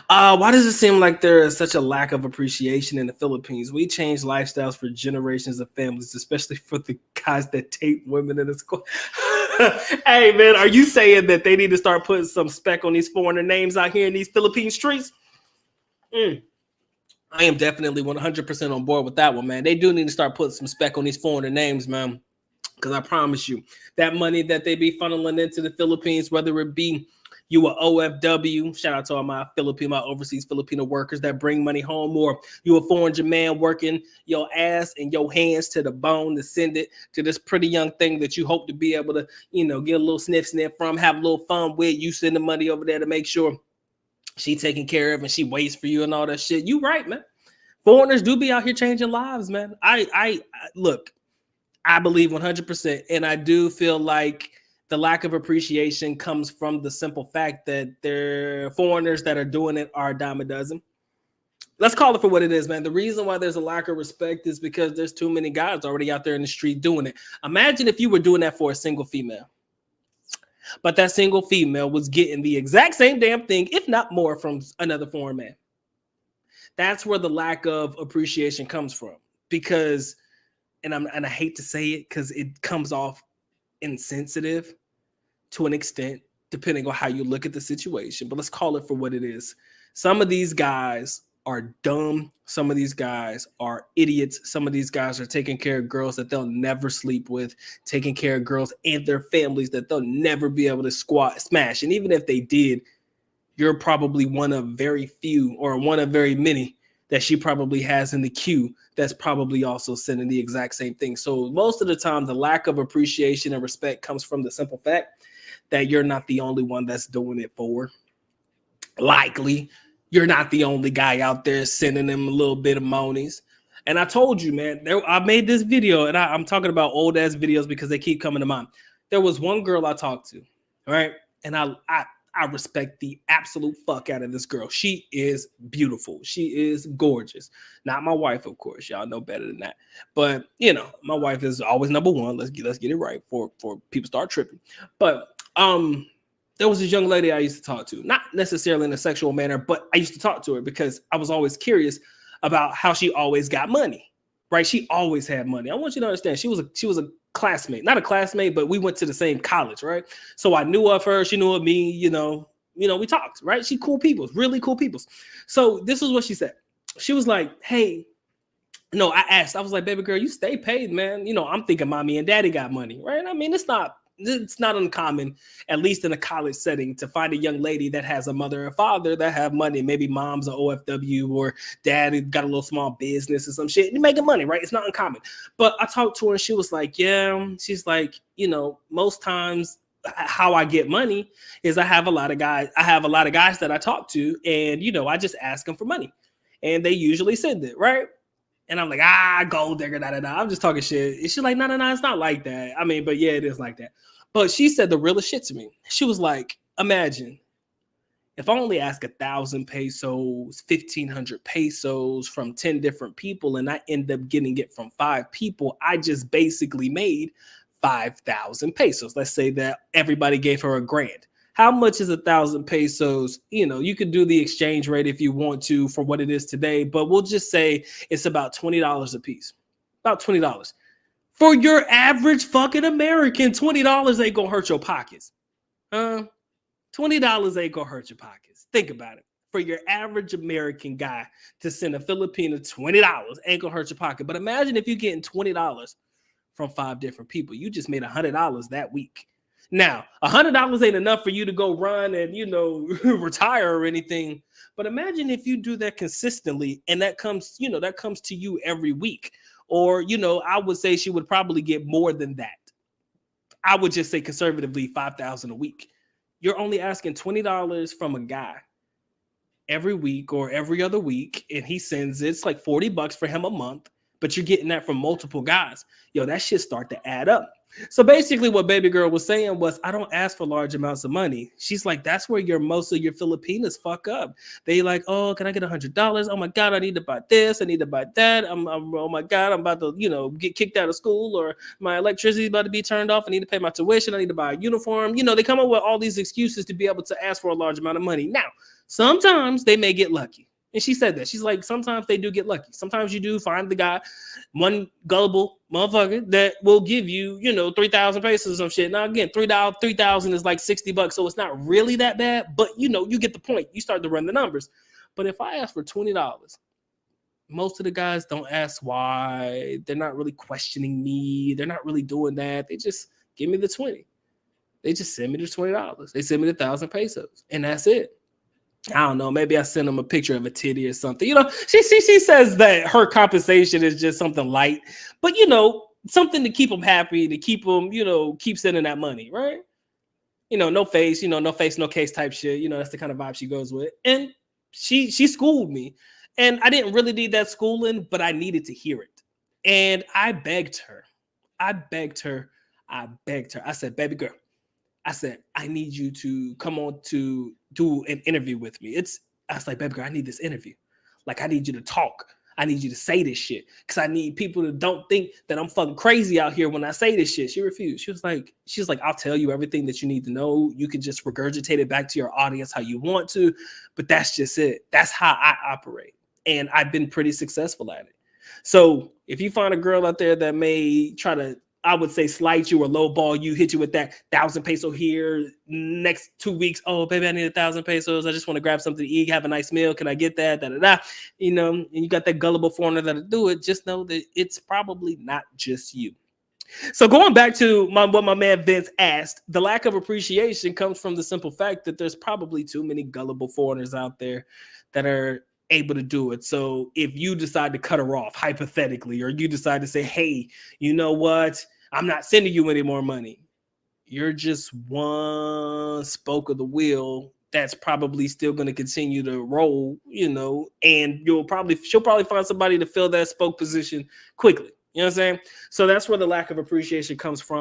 Why does it seem like there is such a lack of appreciation in the Philippines? We change lifestyles for generations of families, especially for the guys that date women in the school. Hey, man, are you saying that they need to start putting some spec on these foreigner names out here in these Philippine streets? I am definitely 100% on board with that one, man. They do need to start putting some spec on these foreigner names, man. Because I promise you, that money that they be funneling into the Philippines, whether it be you a OFW, shout out to all my overseas Filipino workers that bring money home, or you a foreign man working your ass and your hands to the bone to send it to this pretty young thing that you hope to be able to, get a little sniff from, have a little fun with. You send the money over there to make sure she taken care of and she waits for you and all that shit. You right, man. Foreigners do be out here changing lives, man. I look, I believe 100%, and I do feel like the lack of appreciation comes from the simple fact that there foreigners that are doing it are a dime a dozen. Let's call it for what it is, man. The reason why there's a lack of respect is because there's too many guys already out there in the street doing it. Imagine if you were doing that for a single female, but that single female was getting the exact same damn thing, if not more, from another foreign man. That's where the lack of appreciation comes from, because, and I hate to say it because it comes off insensitive to an extent, depending on how you look at the situation, but let's call it for what it is. Some of these guys are dumb. Some of these guys are idiots. Some of these guys are taking care of girls that they'll never sleep with, taking care of girls and their families that they'll never be able to smash. And even if they did, you're probably one of very few or one of very many that she probably has in the queue that's probably also sending the exact same thing. So most of the time, the lack of appreciation and respect comes from the simple fact that you're not the only one that's doing it for. Likely, you're not the only guy out there sending them a little bit of monies. And I told you, man, I made this video, and I'm talking about old ass videos because they keep coming to mind. There was one girl I talked to, right? And I respect the absolute fuck out of this girl. She is beautiful. She is gorgeous. Not my wife, of course. Y'all know better than that. But, my wife is always number one. Let's get it right for people start tripping. But there was this young lady I used to talk to, not necessarily in a sexual manner, but I used to talk to her because I was always curious about how she always got money, right? She always had money. I want you to understand, she was a classmate, not a classmate, but we went to the same college, right? So I knew of her, she knew of me, we talked, right? She cool people, really cool people. So this is what she said. She was like, hey, no, I was like, baby girl, you stay paid, man. I'm thinking mommy and daddy got money, right? I mean, it's not uncommon, at least in a college setting, to find a young lady that has a mother and father that have money. Maybe mom's an OFW or dad got a little small business or some shit. You're making money, right? It's not uncommon. But I talked to her and she was like, yeah, she's like, most times how I get money is I have a lot of guys that I talk to, and, I just ask them for money and they usually send it, right? And I'm like, gold digger, da. I'm just talking shit. And she's like, no, it's not like that. I mean, but yeah, it is like that. But she said the realest shit to me. She was like, imagine if I only ask 1,000 pesos, 1,500 pesos from 10 different people, and I end up getting it from 5 people, I just basically made 5,000 pesos. Let's say that everybody gave her $1,000. How much is 1,000 pesos? You could do the exchange rate if you want to for what it is today, but we'll just say it's about $20 a piece. About $20. For your average fucking American, $20 ain't gonna hurt your pockets. $20 ain't gonna hurt your pockets. Think about it. For your average American guy to send a Filipino $20 ain't gonna hurt your pocket. But imagine if you're getting $20 from 5 different people. You just made $100 that week. Now, $100 ain't enough for you to go run and, retire or anything. But imagine if you do that consistently and that comes to you every week. Or, I would say she would probably get more than that. I would just say conservatively 5,000 a week. You're only asking $20 from a guy every week or every other week, and he sends it. It's like $40 for him a month, but you're getting that from multiple guys. That shit start to add up. So basically what baby girl was saying was, I don't ask for large amounts of money. She's like, that's where most of your Filipinas fuck up. They like, oh, can I get $100? Oh my God, I need to buy this. I need to buy that. Oh my God, I'm about to, get kicked out of school, or my electricity's about to be turned off. I need to pay my tuition. I need to buy a uniform. They come up with all these excuses to be able to ask for a large amount of money. Now, sometimes they may get lucky. And she said that. She's like, sometimes they do get lucky. Sometimes you do find the guy, one gullible motherfucker that will give you, 3,000 pesos or some shit. Now, again, 3,000 is like $60. So it's not really that bad. But, you get the point. You start to run the numbers. But if I ask for $20, most of the guys don't ask why. They're not really questioning me. They're not really doing that. They just give me the 20. They just send me the $20. They send me the 1,000 pesos. And that's it. I don't know. Maybe I send them a picture of a titty or something. She says that her compensation is just something light, but something to keep them happy, to keep them, keep sending that money, right? No face, no face, no case type shit. That's the kind of vibe she goes with. And she schooled me, and I didn't really need that schooling, but I needed to hear it. And I begged her. I said, baby girl, I said, I need you to come on to do an interview with me. I was like, baby girl, I need this interview. Like, I need you to talk. I need you to say this shit. Because I need people to don't think that I'm fucking crazy out here when I say this shit. She refused. She was like, I'll tell you everything that you need to know. You can just regurgitate it back to your audience how you want to. But that's just it. That's how I operate. And I've been pretty successful at it. So if you find a girl out there that may try to, I would say, slight you or lowball you, hit you with that 1,000 peso here, next 2 weeks, oh, baby, I need 1,000 pesos. I just want to grab something to eat, have a nice meal. Can I get that? And you got that gullible foreigner that'll do it. Just know that it's probably not just you. So going back to what my man Vince asked, the lack of appreciation comes from the simple fact that there's probably too many gullible foreigners out there that are able to do it. So if you decide to cut her off hypothetically, or you decide to say, hey, you know what? I'm not sending you any more money. You're just one spoke of the wheel that's probably still going to continue to roll, and she'll probably find somebody to fill that spoke position quickly. You know what I'm saying? So that's where the lack of appreciation comes from.